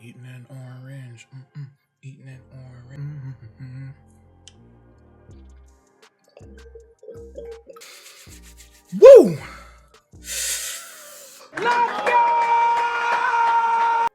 Eating an orange. Eating an orange. Woo!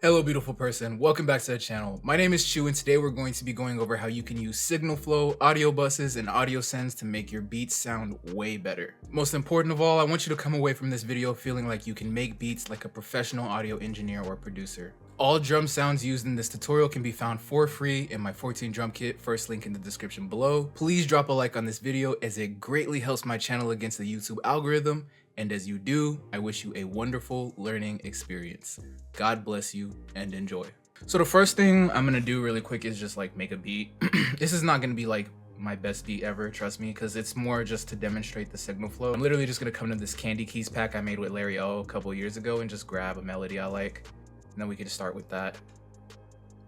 Hello, beautiful person. Welcome back to the channel. My name is Chu, and today we're going to be going over how you can use signal flow, audio buses, and audio sends to make your beats sound way better. Most important of all, I want you to come away from this video feeling like you can make beats like a professional audio engineer or producer. All drum sounds used in this tutorial can be found for free in my 14 drum kit, first link in the description below. Please drop a like on this video as it greatly helps my channel against the YouTube algorithm. And as you do, I wish you a wonderful learning experience. God bless you and enjoy. So the first thing I'm gonna do really quick is just like make a beat. This is not gonna be like my best beat ever, trust me, because it's more just to demonstrate the signal flow. I'm literally just gonna come to this Candy Keys pack I made with Larry O a couple years ago and just grab a melody I like. And then we can start with that.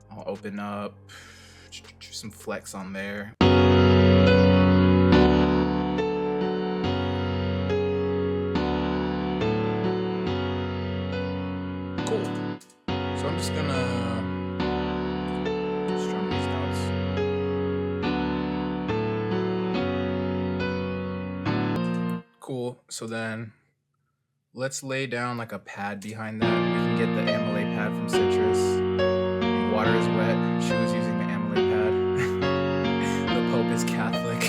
I'll open up some flex on there. Cool. So I'm just gonna strum these notes. Cool. So then let's lay down like a pad behind that. We can get the amylase pad from Citrus. Water is wet. She was using the amylase pad. The Pope is Catholic.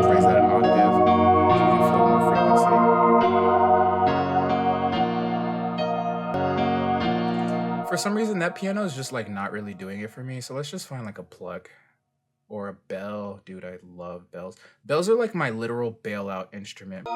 Raise that an octave so we can feel more frequency. For some reason, that piano is just like not really doing it for me. So let's just find like a plug or a bell. Dude, I love bells. Bells are like my literal bailout instrument.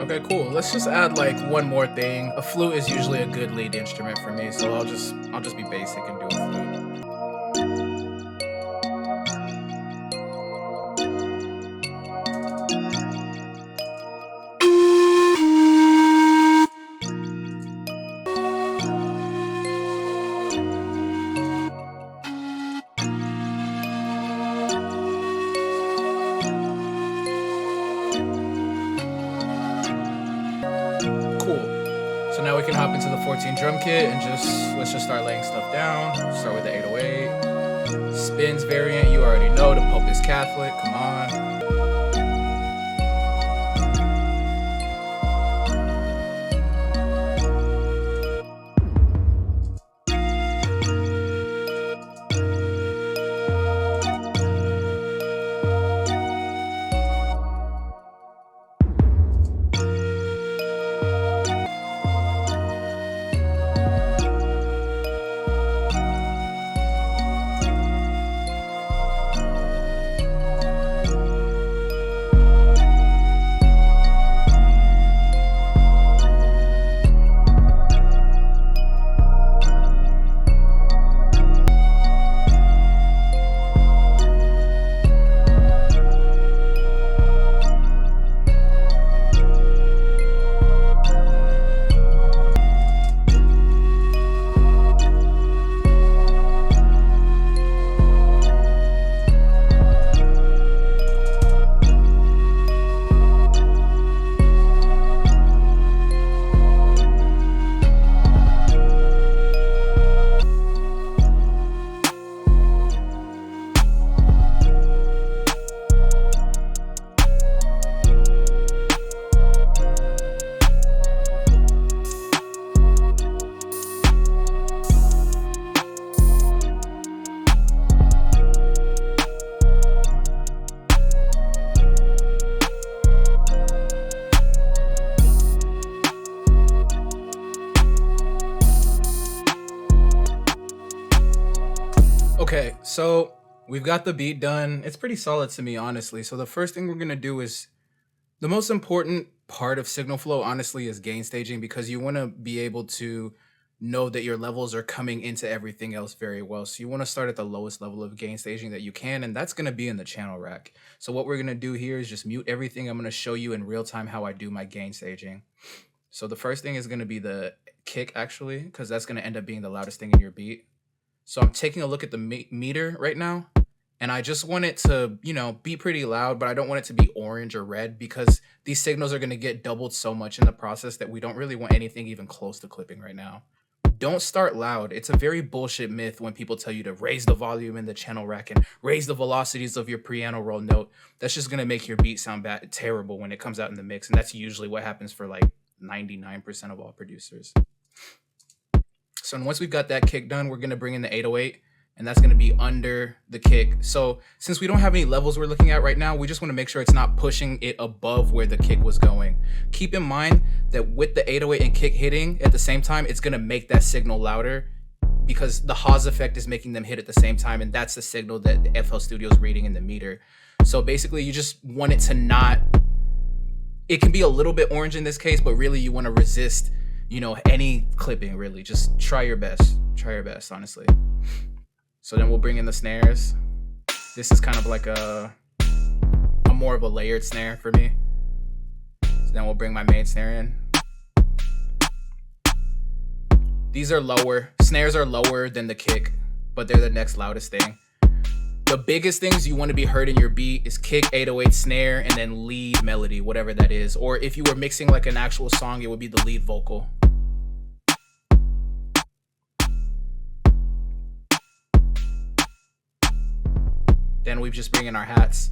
Okay, cool. Let's just add like one more thing. A flute is usually a good lead instrument for me, so I'll just be basic and do a flute. So now we can hop into the 14 drum kit and let's just start laying stuff down. Start with the 808. Spins variant, you already know, the Pope is Catholic, come on. Okay, so we've got the beat done. It's pretty solid to me, honestly. So the first thing we're gonna do is, the most important part of signal flow, honestly, is gain staging, because you wanna be able to know that your levels are coming into everything else very well. So you want to start at the lowest level of gain staging that you can, and that's going to be in the channel rack. So what we're going to do here is just mute everything. I'm going to show you in real time how I do my gain staging. So the first thing is going to be the kick, actually, because that's going to end up being the loudest thing in your beat. So I'm taking a look at the meter right now, and I just want it to, you know, be pretty loud, but I don't want it to be orange or red because these signals are going to get doubled so much in the process that we don't really want anything even close to clipping right now. Don't start loud. It's a very bullshit myth when people tell you to raise the volume in the channel rack and raise the velocities of your piano roll note. That's just going to make your beat sound terrible when it comes out in the mix, and that's usually what happens for like 99% of all producers. So once we've got that kick done, we're going to bring in the 808, and that's going to be under the kick. So since we don't have any levels we're looking at right now, we just want to make sure it's not pushing it above where the kick was going. Keep in mind that with the 808 and kick hitting at the same time, it's going to make that signal louder because the Haas effect is making them hit at the same time, and that's the signal that the FL Studio is reading in the meter. So basically, you just want it to not... It can be a little bit orange in this case, but really you want to resist, you know, any clipping, really. Just try your best. Try your best, honestly. So then we'll bring in the snares. This is kind of like a more of a layered snare for me. So then we'll bring my main snare in. These are lower. Snares are lower than the kick, but they're the next loudest thing. The biggest things you want to be heard in your beat is kick, 808, snare, and then lead melody, whatever that is. Or if you were mixing like an actual song, it would be the lead vocal. Then we just bring in our hats.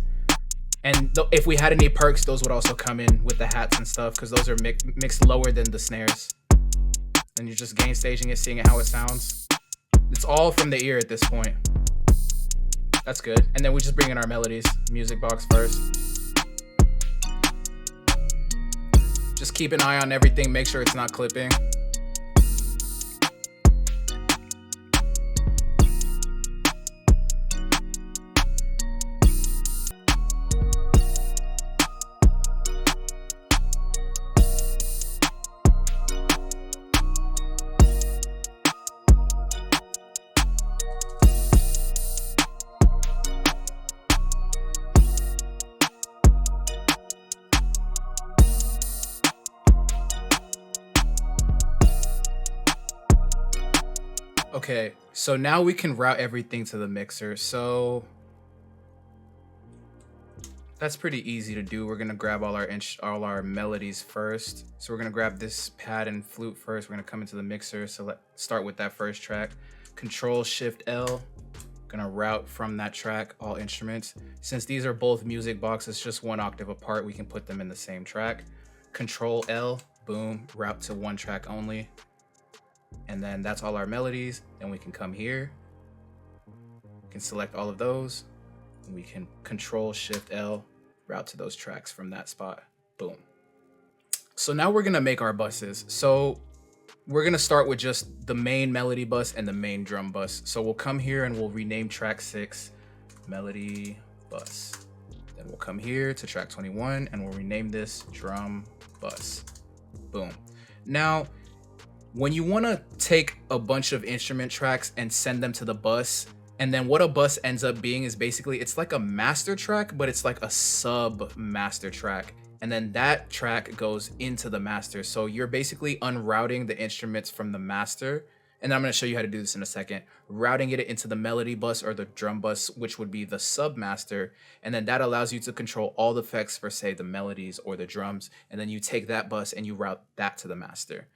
And if we had any perks, those would also come in with the hats and stuff because those are mixed lower than the snares. And you're just gain staging it, seeing how it sounds. It's all from the ear at this point. That's good. And then we just bring in our melodies, music box first. Just keep an eye on everything, make sure it's not clipping. Okay, so now we can route everything to the mixer. So that's pretty easy to do. We're gonna grab all our melodies first. So we're gonna grab this pad and flute first. We're gonna come into the mixer. So let's start with that first track. Control Shift L. Gonna route from that track all instruments. Since these are both music boxes, just one octave apart, we can put them in the same track. Control L, boom, route to one track only. And then that's all our melodies. Then we can come here. We can select all of those. And we can Control Shift L, route to those tracks from that spot. Boom. So now we're gonna make our buses. So we're gonna start with just the main melody bus and the main drum bus. So we'll come here and we'll rename track 6 melody bus. Then we'll come here to track 21 and we'll rename this drum bus. Boom. Now, when you want to take a bunch of instrument tracks and send them to the bus, and then what a bus ends up being is basically, it's like a master track, but it's like a sub master track. And then that track goes into the master. So you're basically unrouting the instruments from the master. And I'm going to show you how to do this in a second. Routing it into the melody bus or the drum bus, which would be the sub master. And then that allows you to control all the effects for, say, the melodies or the drums. And then you take that bus and you route that to the master.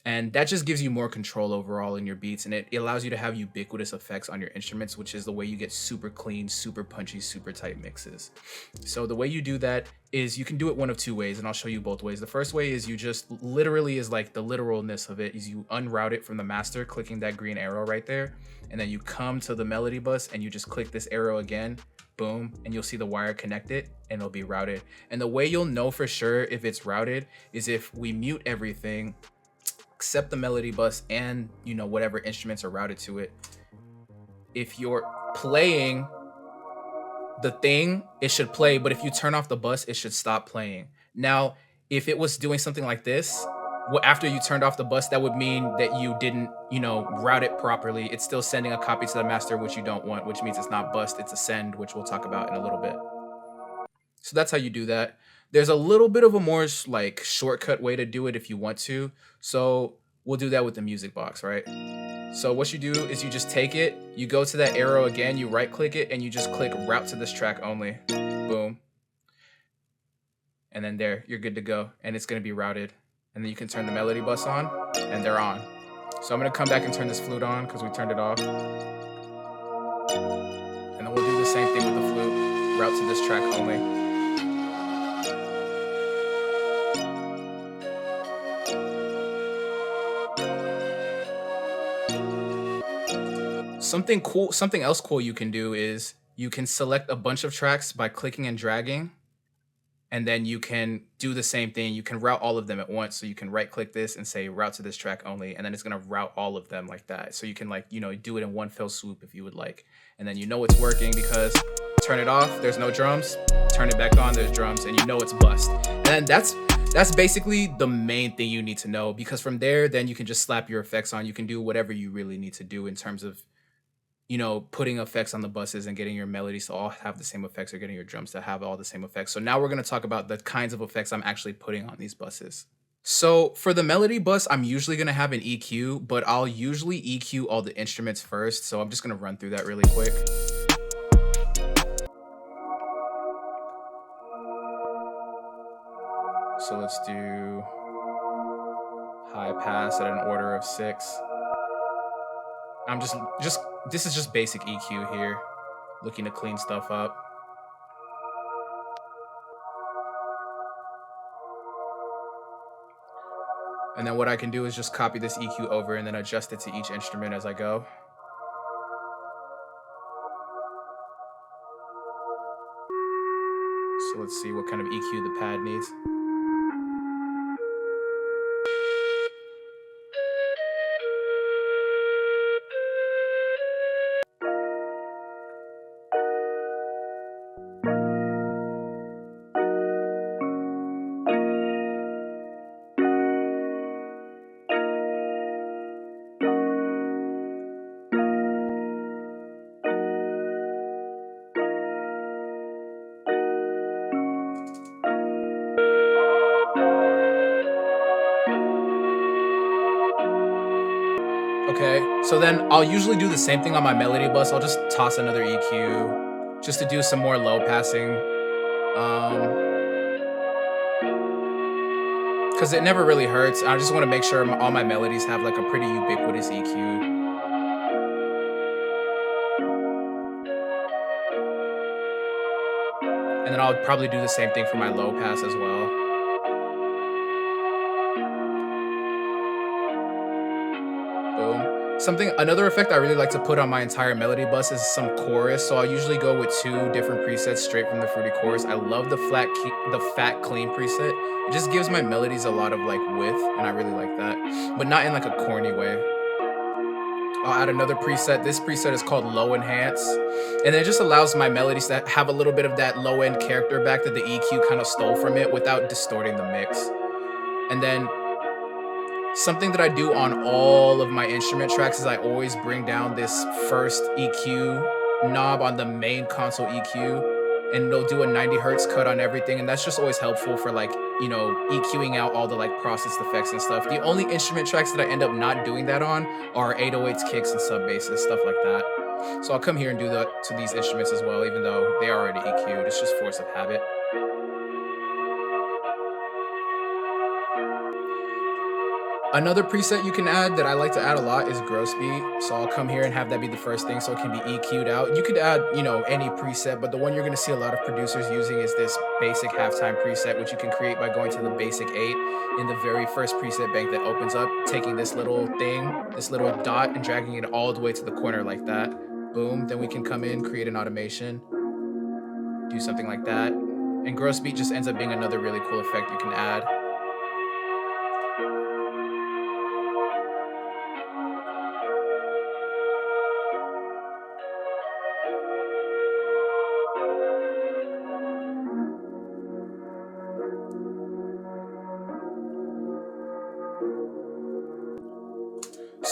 And that just gives you more control overall in your beats, and it allows you to have ubiquitous effects on your instruments, which is the way you get super clean, super punchy, super tight mixes. So the way you do that is you can do it one of two ways, and I'll show you both ways. The first way is you just literally is like the literalness of it is you unroute it from the master, clicking that green arrow right there, and then you come to the melody bus and you just click this arrow again, boom, and you'll see the wire connected and it'll be routed. And the way you'll know for sure if it's routed is if we mute everything, except the melody bus and, you know, whatever instruments are routed to it. If you're playing the thing, it should play, but if you turn off the bus, it should stop playing. Now, if it was doing something like this, after you turned off the bus, that would mean that you didn't, route it properly. It's still sending a copy to the master, which you don't want, which means it's not bust, it's a send, which we'll talk about in a little bit. So that's how you do that. There's a little bit of a more like shortcut way to do it if you want to. So we'll do that with the music box, right? So what you do is you just take it, you go to that arrow again, you right click it, and you just click route to this track only. Boom. And then there, you're good to go. And it's gonna be routed. And then you can turn the melody bus on, and they're on. So I'm gonna come back and turn this flute on because we turned it off. And then we'll do the same thing with the flute, route to this track only. Something else cool you can do is you can select a bunch of tracks by clicking and dragging, and then you can do the same thing. You can route all of them at once. So you can right click this and say route to this track only, and then it's gonna route all of them like that. So you can do it in one fell swoop if you would like. And then it's working because turn it off, there's no drums, turn it back on, there's drums, and it's bust. And then that's basically the main thing you need to know, because from there, then you can just slap your effects on. You can do whatever you really need to do in terms of putting effects on the buses and getting your melodies to all have the same effects, or getting your drums to have all the same effects. So now we're going to talk about the kinds of effects I'm actually putting on these buses. So for the melody bus, I'm usually going to have an EQ, but I'll usually EQ all the instruments first. So I'm just going to run through that really quick. So let's do high pass at an order of 6. I'm this is just basic EQ here, looking to clean stuff up. And then what I can do is just copy this EQ over and then adjust it to each instrument as I go. So let's see what kind of EQ the pad needs. Okay, so then I'll usually do the same thing on my melody bus. I'll just toss another EQ just to do some more low passing. Because it never really hurts. I just want to make sure all my melodies have like a pretty ubiquitous EQ. And then I'll probably do the same thing for my low pass as well. Boom. Another effect I really like to put on my entire melody bus is some chorus. So I'll usually go with 2 different presets straight from the Fruity Chorus. I love the fat clean preset. It just gives my melodies a lot of like width, and I really like that, but not in like a corny way. I'll add another preset. This preset is called Low Enhance, and it just allows my melodies to have a little bit of that low end character back that the EQ kind of stole from it without distorting the mix. And then something that I do on all of my instrument tracks is I always bring down this first EQ knob on the main console EQ, and it'll do a 90 hertz cut on everything. And that's just always helpful for like, EQing out all the like processed effects and stuff. The only instrument tracks that I end up not doing that on are 808s, kicks, and sub basses, stuff like that. So I'll come here and do that to these instruments as well, even though they are already EQ'd. It's just force of habit. Another preset you can add that I like to add a lot is gross beat. So I'll come here and have that be the first thing so it can be EQ'd out. You could add, any preset, but the one you're going to see a lot of producers using is this basic halftime preset, which you can create by going to the basic 8 in the very first preset bank that opens up, taking this little thing, this little dot, and dragging it all the way to the corner like that. Boom. Then we can come in, create an automation, do something like that. And gross beat just ends up being another really cool effect you can add.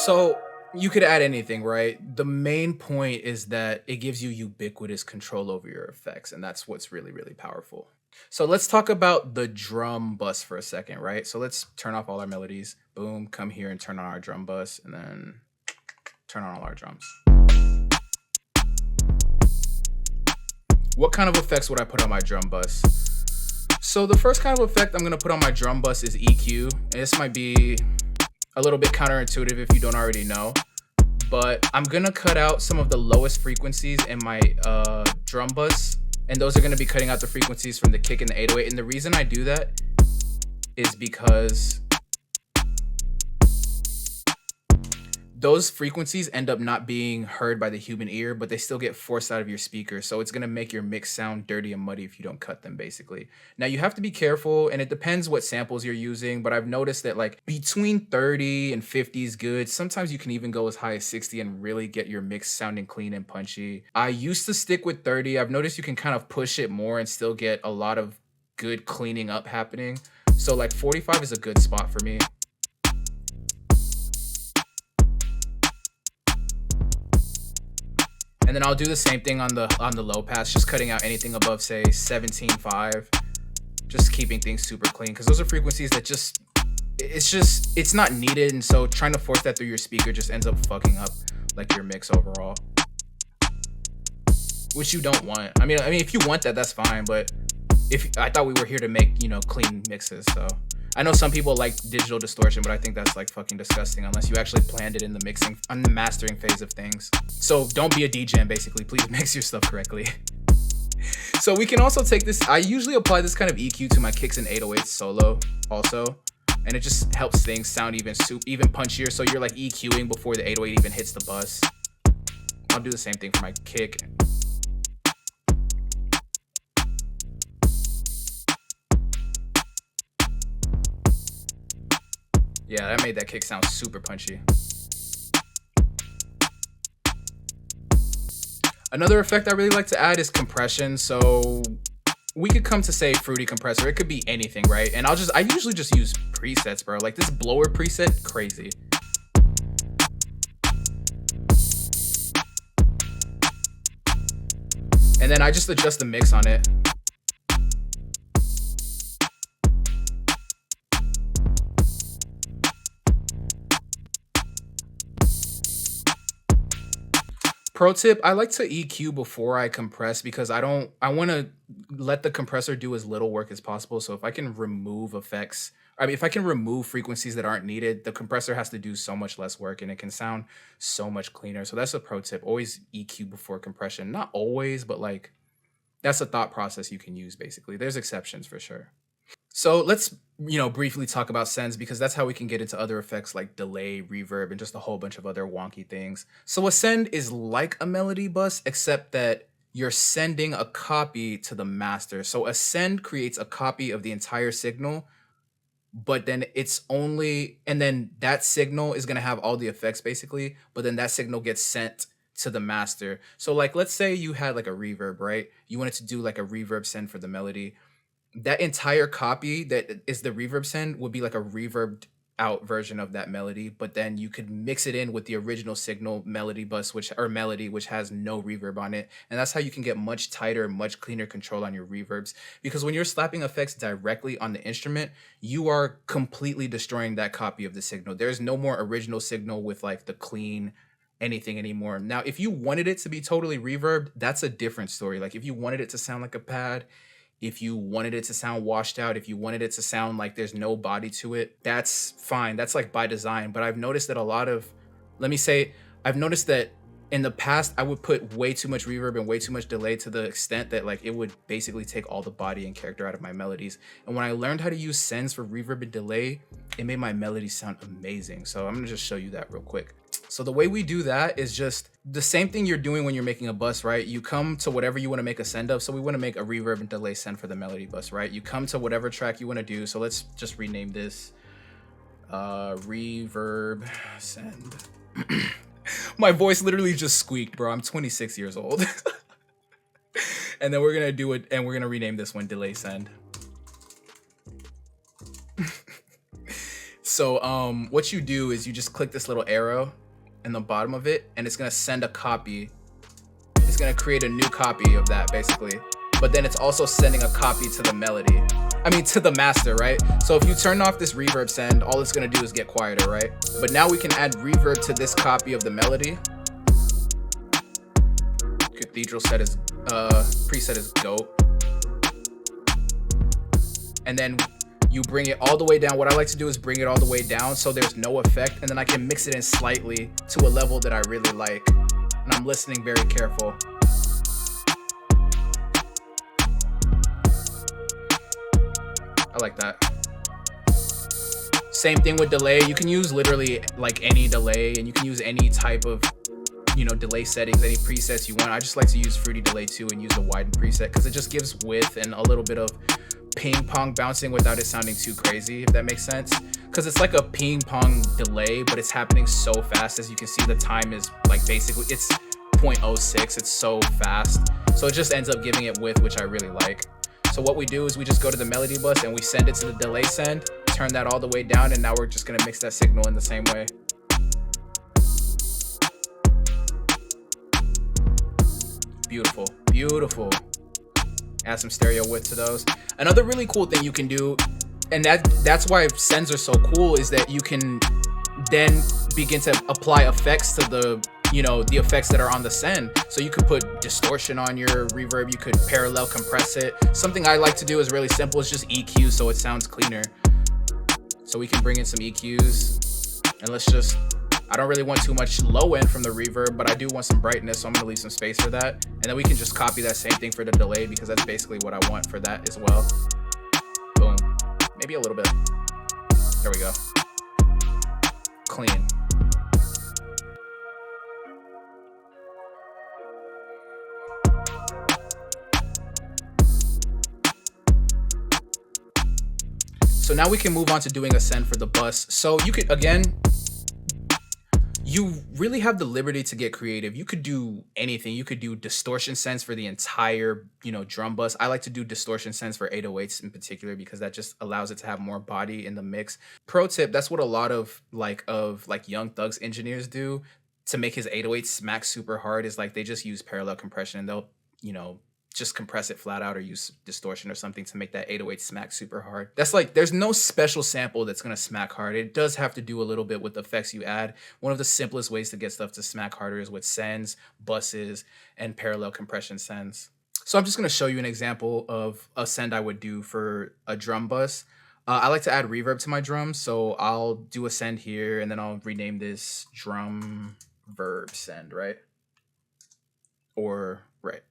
So you could add anything, right? The main point is that it gives you ubiquitous control over your effects, and that's what's really, really powerful. So let's talk about the drum bus for a second, right? So let's turn off all our melodies. Boom, come here and turn on our drum bus, and then turn on all our drums. What kind of effects would I put on my drum bus? So the first kind of effect I'm gonna put on my drum bus is EQ. And this might be a little bit counterintuitive if you don't already know, but I'm gonna cut out some of the lowest frequencies in my drum bus, and those are gonna be cutting out the frequencies from the kick and the 808. And the reason I do that is because those frequencies end up not being heard by the human ear, but they still get forced out of your speaker. So it's gonna make your mix sound dirty and muddy if you don't cut them, basically. Now you have to be careful, and it depends what samples you're using, but I've noticed that like between 30 and 50 is good. Sometimes you can even go as high as 60 and really get your mix sounding clean and punchy. I used to stick with 30. I've noticed you can kind of push it more and still get a lot of good cleaning up happening. So like 45 is a good spot for me. And then I'll do the same thing on the low pass, just cutting out anything above, say, 17.5, just keeping things super clean, because those are frequencies that it's not needed, and so trying to force that through your speaker just ends up fucking up like your mix overall, which you don't want. I mean, if you want that, that's fine, but I thought we were here to make, you know, clean mixes, so. I know some people like digital distortion, but I think that's like fucking disgusting unless you actually planned it in the mixing, on the mastering phase of things. So don't be a DJ, basically. Please mix your stuff correctly. So we can also take this. I usually apply this kind of EQ to my kicks and 808s solo also, and it just helps things sound even punchier. So you're like EQing before the 808 even hits the bus. I'll do the same thing for my kick. Yeah, that made that kick sound super punchy. Another effect I really like to add is compression. So we could come to say fruity compressor. It could be anything, right? And I usually just use presets, bro. Like this blower preset, crazy. And then I just adjust the mix on it. Pro tip, I like to EQ before I compress because I want to let the compressor do as little work as possible. So if I can remove effects, if I can remove frequencies that aren't needed, the compressor has to do so much less work and it can sound so much cleaner. So that's a pro tip. Always EQ before compression. Not always, but like that's a thought process you can use basically. There's exceptions for sure. So let's, briefly talk about sends because that's how we can get into other effects like delay, reverb, and just a whole bunch of other wonky things. So a send is like a melody bus, except that you're sending a copy to the master. So a send creates a copy of the entire signal, but then and then that signal is going to have all the effects basically, but then that signal gets sent to the master. So like, let's say you had like a reverb, right? You wanted to do like a reverb send for the melody. That entire copy that is the reverb send would be like a reverbed out version of that melody, but then you could mix it in with the original signal melody bus, which has no reverb on it. And that's how you can get much tighter, much cleaner control on your reverbs. Because when you're slapping effects directly on the instrument, you are completely destroying that copy of the signal. There's no more original signal with like the clean anything anymore. Now, if you wanted it to be totally reverbed, that's a different story. Like if you wanted it to sound like a pad, if you wanted it to sound washed out, if you wanted it to sound like there's no body to it, that's fine. That's like by design. But I've noticed that I've noticed that in the past, I would put way too much reverb and way too much delay to the extent that like it would basically take all the body and character out of my melodies. And when I learned how to use sends for reverb and delay, it made my melodies sound amazing. So I'm gonna just show you that real quick. So the way we do that is just the same thing you're doing when you're making a bus, right? You come to whatever you want to make a send of. So we want to make a reverb and delay send for the melody bus, right? You come to whatever track you want to do. So let's just rename this reverb send. My voice literally just squeaked, bro. I'm 26 years old. And then we're going to do it and we're going to rename this one delay send. So what you do is you just click this little arrow in the bottom of it, and it's gonna send a copy. It's gonna create a new copy of that basically. But then it's also sending a copy to the melody. I mean, to the master, right? So if you turn off this reverb send, all it's gonna do is get quieter, right? But now we can add reverb to this copy of the melody. Cathedral set is preset is GOAT. And then you bring it all the way down. What I like to do is bring it all the way down so there's no effect, and then I can mix it in slightly to a level that I really like. And I'm listening very careful. I like that. Same thing with delay. You can use literally like any delay, and you can use any type of, you know, delay settings, any presets you want. I just like to use Fruity Delay 2 and use the widen preset because it just gives width and a little bit of ping pong bouncing without it sounding too crazy, if that makes sense. Because it's like a ping pong delay, but it's happening so fast. As you can see, the time is like basically it's 0.06. It's so fast, so it just ends up giving it width, which I really like. So what we do is we just go to the melody bus and we send it to the delay send, turn that all the way down, and now we're just gonna mix that signal in the same way. Beautiful, beautiful. Add some stereo width to those. Another really cool thing you can do, and that's why sends are so cool, is that you can then begin to apply effects to the, you know, the effects that are on the send. So you could put distortion on your reverb, you could parallel compress it. Something I like to do is really simple, it's just EQ so it sounds cleaner. So we can bring in some EQs, and let's just, I don't really want too much low end from the reverb, but I do want some brightness, so I'm gonna leave some space for that. And then we can just copy that same thing for the delay, because that's basically what I want for that as well. Boom, maybe a little bit. There we go. Clean. So now we can move on to doing a send for the bus. So you could, again, you really have the liberty to get creative. You could do anything. You could do distortion sends for the entire, you know, drum bus. I like to do distortion sends for 808s in particular because that just allows it to have more body in the mix. Pro tip, that's what a lot of Young Thug's engineers do to make his 808 smack super hard, is like they just use parallel compression, and they'll, you know, just compress it flat out or use distortion or something to make that 808 smack super hard. That's like, there's no special sample that's gonna smack hard. It does have to do a little bit with the effects you add. One of the simplest ways to get stuff to smack harder is with sends, buses, and parallel compression sends. So I'm just gonna show you an example of a send I would do for a drum bus. I like to add reverb to my drums, so I'll do a send here, and then I'll rename this drum verb send, right? Or, right.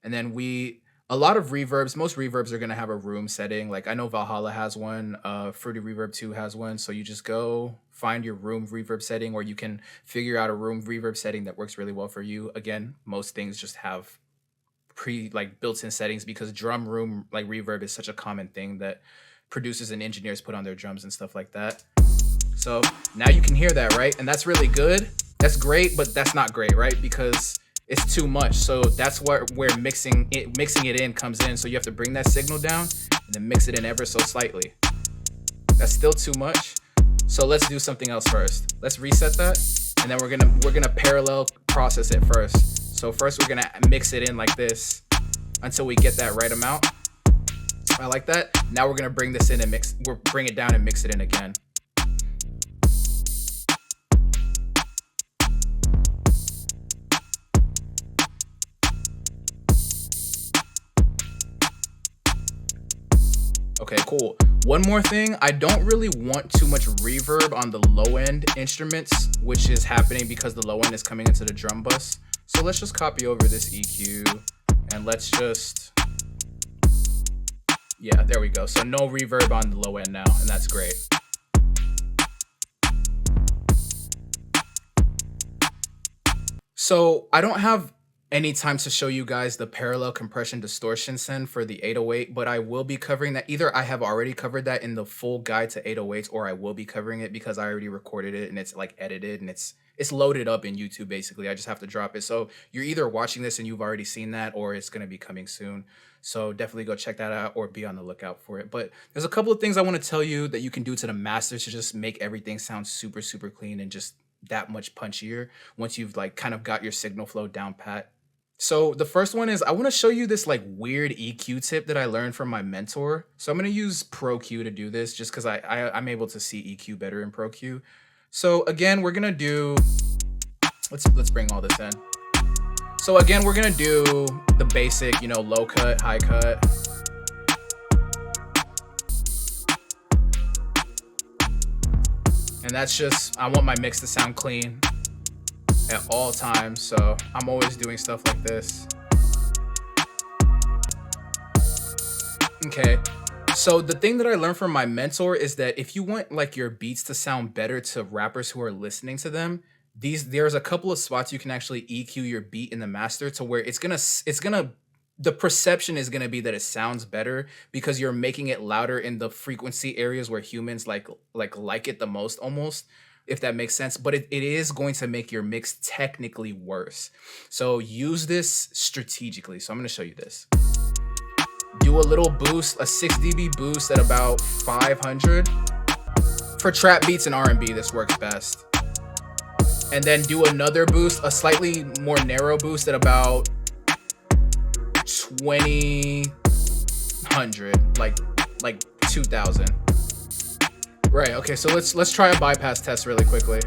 And then a lot of reverbs, most reverbs are going to have a room setting. Like I know Valhalla has one, Fruity Reverb 2 has one. So you just go find your room reverb setting, or you can figure out a room reverb setting that works really well for you. Again, most things just have built-in settings because drum room reverb is such a common thing that producers and engineers put on their drums and stuff like that. So now you can hear that, right? And that's really good. That's great, but that's not great, right? Because it's too much. So that's where mixing it in comes in. So you have to bring that signal down and then mix it in ever so slightly. That's still too much. So let's do something else first. Let's reset that, and then we're gonna parallel process it first. So first we're gonna mix it in like this until we get that right amount. I like that. Now we're gonna bring this in and bring it down and mix it in again. Okay, cool. One more thing, I don't really want too much reverb on the low end instruments, which is happening because the low end is coming into the drum bus. So let's just copy over this EQ and let's just, yeah, there we go. So no reverb on the low end now, and that's great. So I don't have any time to show you guys the parallel compression distortion send for the 808, but I will be covering that. Either I have already covered that in the full guide to 808s, or I will be covering it because I already recorded it and it's like edited and it's it's loaded up in YouTube basically. I just have to drop it. So you're either watching this and you've already seen that, or it's going to be coming soon. So definitely go check that out or be on the lookout for it. But there's a couple of things I want to tell you that you can do to the master to just make everything sound super, super clean and just that much punchier once you've like kind of got your signal flow down pat. So the first one is I want to show you this like weird EQ tip that I learned from my mentor. So I'm going to use ProQ to do this just because I'm able to see EQ better in ProQ. So again, we're going to do, let's bring all this in. So again, we're going to do the basic, you know, low cut, high cut. And that's just, I want my mix to sound clean at all times. So I'm always doing stuff like this. Okay. So the thing that I learned from my mentor is that if you want like your beats to sound better to rappers who are listening to them, there's a couple of spots you can actually EQ your beat in the master to where the perception is gonna be that it sounds better because you're making it louder in the frequency areas where humans like it the most, almost, if that makes sense. But it is going to make your mix technically worse. So use this strategically. So I'm gonna show you this. Do a little boost, a 6 dB boost at about 500. For trap beats and R&B, this works best. And then do another boost, a slightly more narrow boost at about 2000, like 2000. Right, okay, so let's try a bypass test really quickly.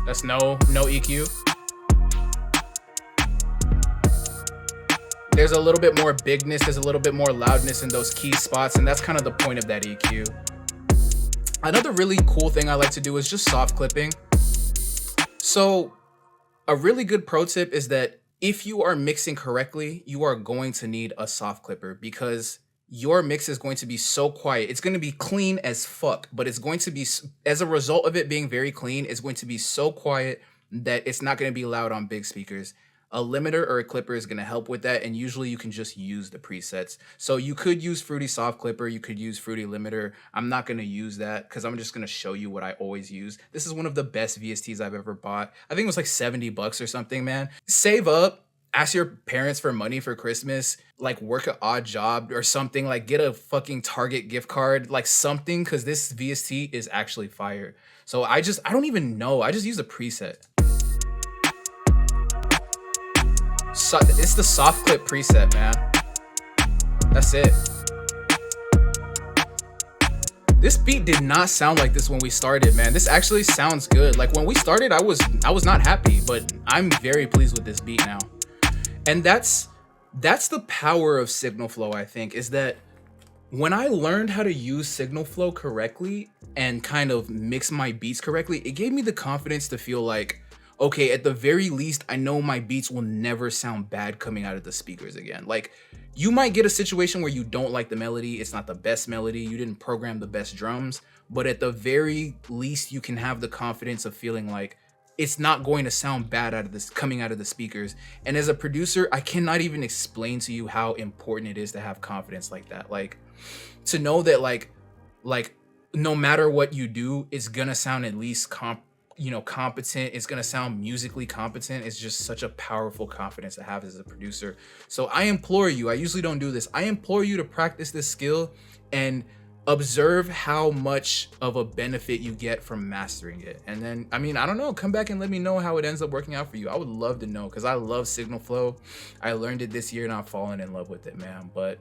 That's no EQ. There's a little bit more bigness, there's a little bit more loudness in those key spots, and that's kind of the point of that EQ. Another really cool thing I like to do is just soft clipping. So a really good pro tip is that if you are mixing correctly, you are going to need a soft clipper because your mix is going to be so quiet. It's going to be clean as fuck, but it's going to be, as a result of it being very clean, it's going to be so quiet that it's not going to be loud on big speakers. A limiter or a clipper is going to help with that, and usually you can just use the presets. So you could use Fruity Soft Clipper, you could use Fruity Limiter. I'm not going to use that because I'm just going to show you what I always use. This is one of the best VSTs I've ever bought. I think it was like 70 bucks or something, man. Save up, ask your parents for money for Christmas, like work an odd job or something, like get a fucking Target gift card, like something, because this VST is actually fire. So I don't even know. I just use a preset. So it's the soft clip preset, man. That's it. This beat did not sound like this when we started, man. This actually sounds good. Like when we started, I was not happy, but I'm very pleased with this beat now. And that's the power of signal flow, I think, is that when I learned how to use signal flow correctly and kind of mix my beats correctly, it gave me the confidence to feel like, okay, at the very least, I know my beats will never sound bad coming out of the speakers again. Like, you might get a situation where you don't like the melody, it's not the best melody, you didn't program the best drums, but at the very least, you can have the confidence of feeling like it's not going to sound bad out of this coming out of the speakers. And as a producer, I cannot even explain to you how important it is to have confidence like that. Like, to know that like no matter what you do, it's gonna sound at least competent, it's gonna sound musically competent. It's just such a powerful confidence to have as a producer. So I implore you, I usually don't do this, I implore you to practice this skill and observe how much of a benefit you get from mastering it. And then, I mean, I don't know, come back and let me know how it ends up working out for you. I would love to know because I love signal flow. I learned it this year and I've fallen in love with it, man. But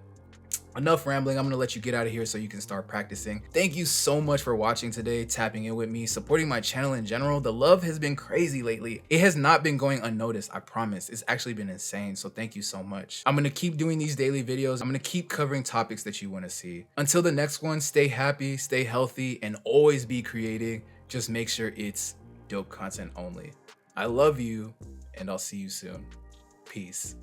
enough rambling, I'm gonna let you get out of here so you can start practicing. Thank you so much for watching today, tapping in with me, supporting my channel in general. The love has been crazy lately. It has not been going unnoticed, I promise. It's actually been insane, so thank you so much. I'm gonna keep doing these daily videos. I'm gonna keep covering topics that you wanna see. Until the next one, stay happy, stay healthy, and always be creating. Just make sure it's dope content only. I love you, and I'll see you soon. Peace.